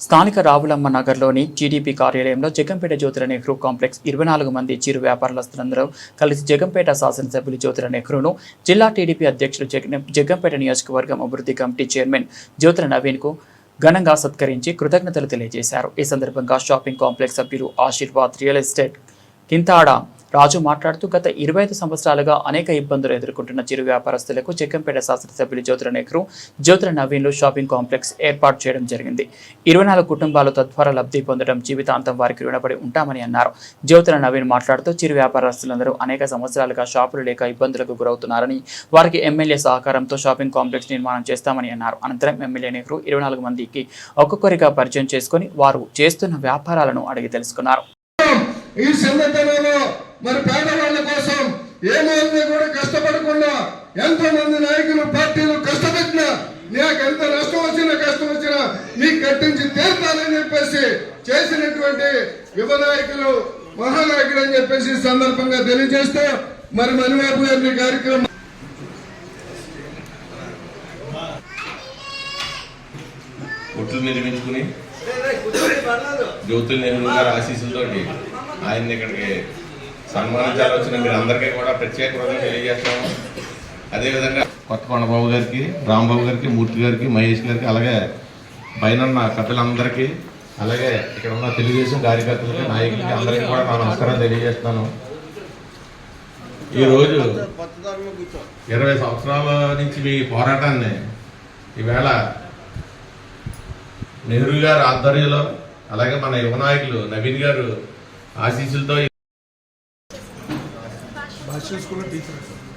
స్థానిక రావులమ్మ నగర్లోని టీడీపీ కార్యాలయంలో జగంపేట జ్యోతిర నెహ్రూ కాంప్లెక్స్ 24 మంది చిరు వ్యాపారస్తులందరూ కలిసి జగంపేట శాసనసభ్యులు జ్యోతిర నెహ్రూను జిల్లా టీడీపీ అధ్యక్షులు జగంపేట నియోజకవర్గం అభివృద్ధి కమిటీ చైర్మన్ జ్యోతిర నవీన్కు ఘనంగా సత్కరించి కృతజ్ఞతలు తెలియజేశారు. ఈ సందర్భంగా షాపింగ్ కాంప్లెక్స్ సభ్యులు ఆశీర్వాద్ రియల్ ఎస్టేట్ కింతాడ రాజు మాట్లాడుతూ గత 25 సంవత్సరాలుగా అనేక ఇబ్బందులు ఎదుర్కొంటున్న చిరు వ్యాపారస్తులకు జగంపేట శాసనసభ్యులు జ్యోతిర నెహ్రూ, జ్యోతిర నవీన్లు షాపింగ్ కాంప్లెక్స్ ఏర్పాటు చేయడం జరిగింది. 24 కుటుంబాలు తద్వారా లబ్ధి పొందడం జీవితాంతం వారికి రుణపడి ఉంటామని అన్నారు. జ్యోతిర నవీన్ మాట్లాడుతూ చిరు వ్యాపారస్తులందరూ అనేక సంవత్సరాలుగా షాపులు లేక ఇబ్బందులకు గురవుతున్నారని, వారికి ఎమ్మెల్యే సహకారంతో షాపింగ్ కాంప్లెక్స్ నిర్మాణం చేస్తామని అన్నారు. అనంతరం ఎమ్మెల్యే నెహ్రూ 24 మందికి ఒక్కొక్కరిగా పరిచయం చేసుకుని వారు చేస్తున్న వ్యాపారాలను అడిగి తెలుసుకున్నారు. ఈ సందర్భంలో మరి పేదవాళ్ళ కోసం ఏమైంది కూడా కష్టపడకుండా ఎంతో మంది నాయకులు పార్టీలు కష్టపెట్టినా నీకు ఎంత నష్టం వచ్చినా కష్టం వచ్చినా నీకు కట్టించి తీర్చాలని చెప్పేసి చేసినటువంటి యువ నాయకులు మహానాయకులు అని చెప్పేసి సందర్భంగా తెలియజేస్తూ మరి మణిబాబు గారి కార్యక్రమం ఒట్లు నిర్మించుకుని జ్యోతుల నెహ్రూ గారి ఆశీస్సులతో ఆయన్ని ఇక్కడికి సన్మానించాలి వచ్చిన మీరు అందరికీ కూడా ప్రత్యేక కృతజ్ఞతలు తెలియజేస్తాము. అదేవిధంగా కొత్తకొండ బాబు గారికి, రాంబాబు గారికి, మూర్తి గారికి, మహేష్ గారికి, అలాగే పైన కథలందరికీ, అలాగే ఇక్కడ ఉన్న తెలుగుదేశం కార్యకర్తలకి, నాయకులకి అందరికీ కూడా నా నమస్కారం తెలియజేస్తున్నాను. ఈరోజు 20 సంవత్సరాల నుంచి మీ పోరాటాన్ని ఈవేళ నెహ్రూ గారు ఆధ్వర్యంలో, అలాగే మన యువ నాయకులు నవీన్ గారు ఆశీస్సులతో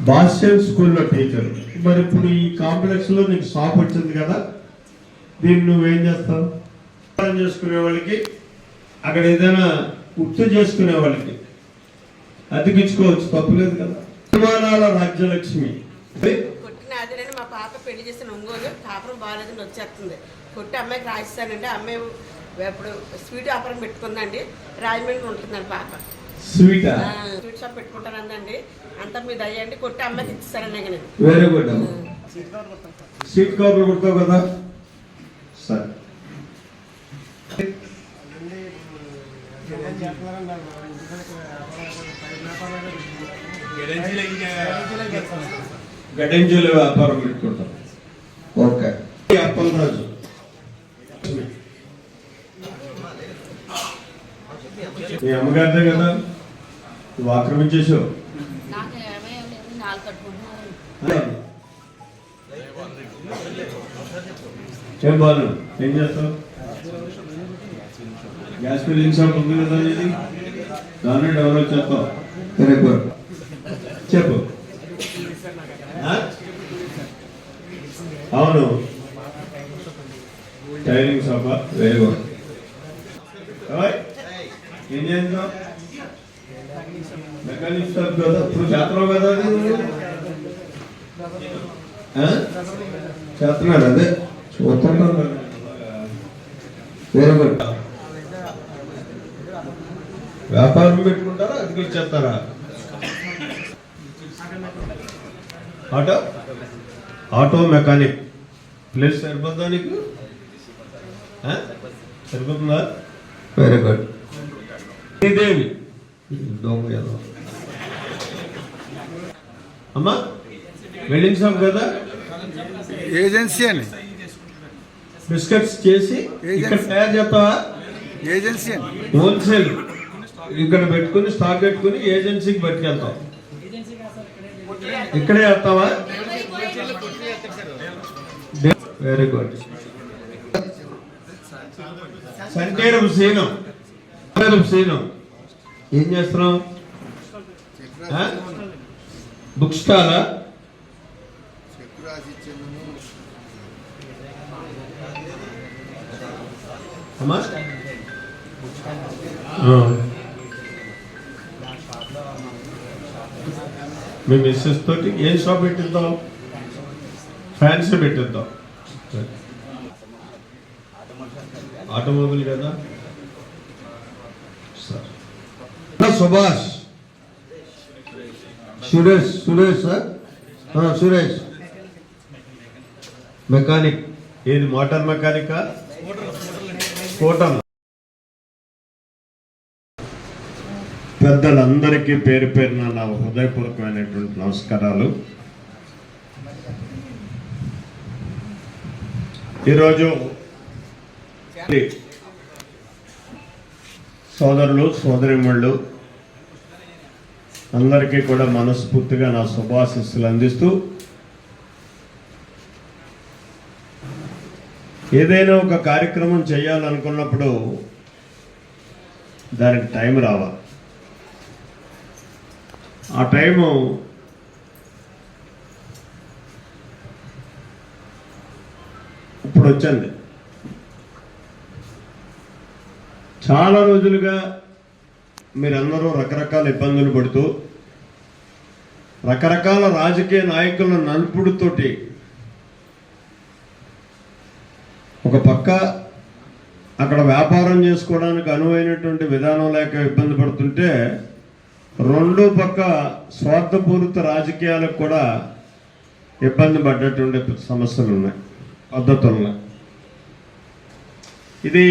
భాష్యం స్కూల్లో టీచర్. మరి ఇప్పుడు ఈ కాంప్లెక్స్ లో నీకు షాప్ వచ్చింది కదా, దీన్ని నువ్వేం చేస్తావు? చేసుకునే వాళ్ళకి, అక్కడ ఏదైనా గుర్తు చేసుకునే వాళ్ళకి అతికించుకోవచ్చు, తప్పులేదు కదా. నిర్మాణాల రాజ్యలక్ష్మి కొట్టిన మా పాప పెళ్లి చేసిన ఒంగోలు కాపురం బాగాలేదని వచ్చేస్తుంది. కొట్టి అమ్మాయికి రాయిస్తానండి. అమ్మాయి ఇప్పుడు స్వీట్ వ్యాపారం పెట్టుకుందండి, రాజమండ్రి ఉంటుందండి పాప. స్వీట్ షాప్ పెట్టుకుంటానండి. అంతా మీద అయ్యండి. కొట్టి అమ్మాయికి ఇచ్చేస్తానండి. నేను వెరీ గుడ్. సీట్ కవర్లు కొడతావు కదా, సరే. గడింజీల వ్యాపారం పెట్టుకుంటాం. ఓకే. అప్పలరాజు మీ అమ్మగారిదే కదా, నువ్వు ఆక్రమించేసావు. ఏం బాలు, ఏం చేస్తావు? గ్యాస్ ఫిల్లింగ్ షాప్ ఉంది కదా, ఇది దాన్ని డెవలప్ చేస్తావు. Very good. చెప్పు. అవును, టైలింగ్ షాపా? Very good. ఏం చేస్తావు? మెకానిక్ షాప్ కదా, ఇప్పుడు చేస్తున్నావు కదా, అది చేస్తున్నాడు. అదే చూస్తుంటాను. Very good. వ్యాపారం పెట్టుకుంటారా, అది కూడా చేస్తారా? ఆటో మెకానిక్ ప్లేస్ సరిపోతుందా నీకు? సరిపోతుందా? Very good. దేవి అమ్మా, వెల్డింగ్ షాప్ కదా, ఏజెన్సీ అని బిస్కెట్స్ చేసి ఇక్కడ తయారు చేస్తావా? ఏజెన్సీ అని హోల్సేల్ ఇక్కడ పెట్టుకుని స్టాక్ పెట్టుకుని ఏజెన్సీకి పట్టుకెళ్తాం. ఇక్కడే వేస్తావా? Very good. సంకేరం సీనం, సీనం ఏం చేస్తున్నావు? బుక్ స్టాలా? అమ్మా, మీ మిస్సెస్ తోటి ఏం షాప్ పెట్టిద్దాం? ఫ్యాన్సీ పెట్టిద్దాం. ఆటోమొబైల్ కదా. సుభాష్, సురేష్, సురేష్ మెకానిక్. ఏది మోటార్ మెకానికా? కూటమి పెద్దలందరికీ పేరు పేరున నా హృదయపూర్వకమైనటువంటి నమస్కారాలు. ఈరోజు సోదరులు సోదరిమణులు అందరికీ కూడా మనస్ఫూర్తిగా నా శుభాశీస్సులు అందిస్తూ, ఏదైనా ఒక కార్యక్రమం చేయాలనుకున్నప్పుడు దానికి టైం రావాలి. ఆ టైము ఇప్పుడు వచ్చింది. చాలా రోజులుగా మీరందరూ రకరకాల ఇబ్బందులు పడుతూ రకరకాల రాజకీయ నాయకుల నలుపుడుతోటి ఒక పక్క అక్కడ వ్యాపారం చేసుకోవడానికి అనువైనటువంటి విధానం లేక ఇబ్బంది పడుతుంటే, రెండో పక్క స్వార్థపూరిత రాజకీయాలకు కూడా ఇబ్బంది పడ్డటువంటి సమస్యలు ఉన్నాయి, పద్ధతులు ఉన్నాయి. ఇది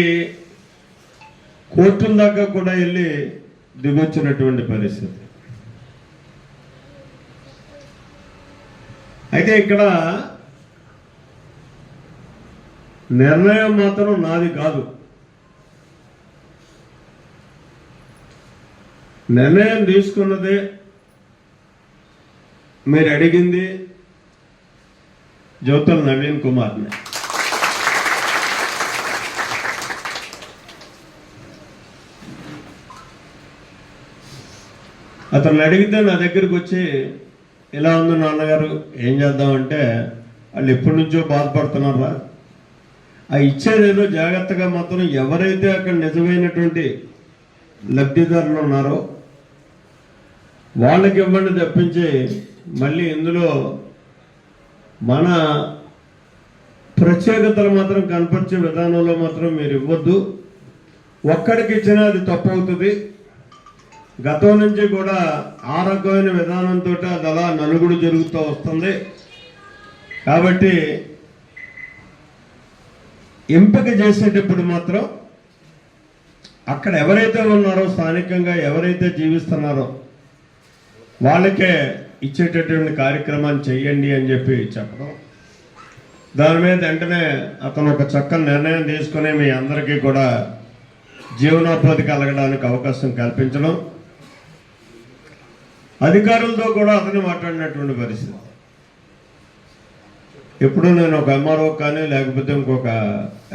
కోర్టుల దాకా కూడా వెళ్ళి దిగొచ్చినటువంటి పరిస్థితి. అయితే ఇక్కడ నిర్ణయం మాత్రం నాది కాదు. నిర్ణయం తీసుకున్నదే మీరు అడిగింది జ్యోతుల నవీన్ కుమార్ని. అతను అడిగితే నా దగ్గరికి వచ్చి, ఇలా ఉంది నాన్నగారు, ఏం చేద్దామంటే, వాళ్ళు ఎప్పటి నుంచో బాధపడుతున్నారా, ఆ ఇచ్చేదేదో జాగ్రత్తగా మాత్రం ఎవరైతే అక్కడ నిజమైనటువంటి లబ్ధిదారులు ఉన్నారో వాళ్ళకి ఇవ్వండి తప్పించి మళ్ళీ ఇందులో మన ప్రత్యేకతలు మాత్రం కనపరిచే విధానంలో మాత్రం మీరు ఇవ్వద్దు. ఒక్కడికి ఇచ్చినా అది తప్పు అవుతుంది. గతం నుంచి కూడా ఆ రకమైన విధానంతో అది అలా నలుగుడు జరుగుతూ వస్తుంది. కాబట్టి ఎంపిక చేసేటప్పుడు మాత్రం అక్కడ ఎవరైతే ఉన్నారో, స్థానికంగా ఎవరైతే జీవిస్తున్నారో వాళ్ళకే ఇచ్చేటటువంటి కార్యక్రమాన్ని చెయ్యండి అని చెప్పి చెప్పడం, దాని మీద వెంటనే అతను ఒక చక్కని నిర్ణయం తీసుకుని మీ అందరికీ కూడా జీవనోపాధి కలగడానికి అవకాశం కల్పించడం, అధికారులతో కూడా అతను మాట్లాడినటువంటి పరిస్థితి. ఎప్పుడు నేను ఒక ఎంఆర్ఓ కానీ లేకపోతే ఇంకొక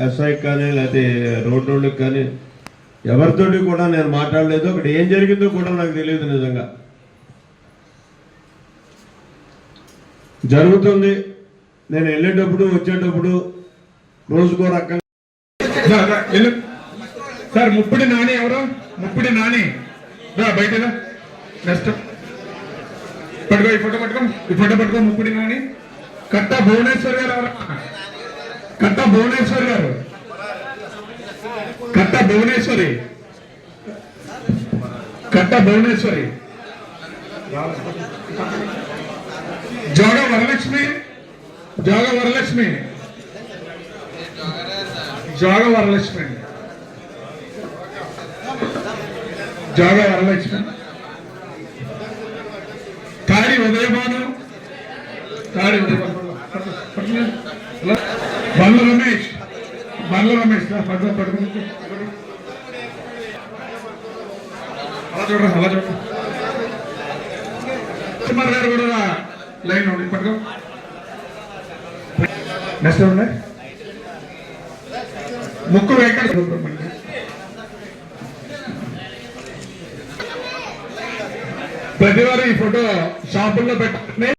ఎస్ఐ కానీ లేకపోతే రోడ్డుకి కానీ ఎవరితోటి కూడా నేను మాట్లాడలేదు. అక్కడ ఏం జరిగిందో కూడా నాకు తెలియదు. నిజంగా జరుగుతుంది. నేను వెళ్ళేటప్పుడు వచ్చేటప్పుడు రోజుకో రకంగా. సార్ ముప్పిడి నాని ఎవరు? ముప్పిడి నాని బయట నెక్స్ట్ పట్టుకో, ఈ ఫోటో పట్టుకో, ఈ ఫోటో పట్టుకో. ముప్పిడి నాని. కట్ట భువనేశ్వర్ గారు ఎవరు? కట్ట భువనేశ్వర్ గారు, కట్ట భువనేశ్వరి, కట్ట భువనేశ్వరి. జోగ వరలక్ష్మి, జోగ వరలక్ష్మి, జోగ వరలక్ష్మి, జోగ వరలక్ష్మి. తాడి ఉదయభాను, తాడి ఉదయభాను. బండ్ల రమేష్, బండ్ల రమేష్ పడుకుని అలా చూడరా, అలా చూడరా. కుమార్ గారు కూడా లైన్ ఉండి పట్టుకో. నెక్స్ట్ ఉన్నాయి ముక్కు వెంకట సుబ్రహ్మణ్యం. ప్రతివారు ఈ ఫోటో షాపుల్లో పెట్టండి.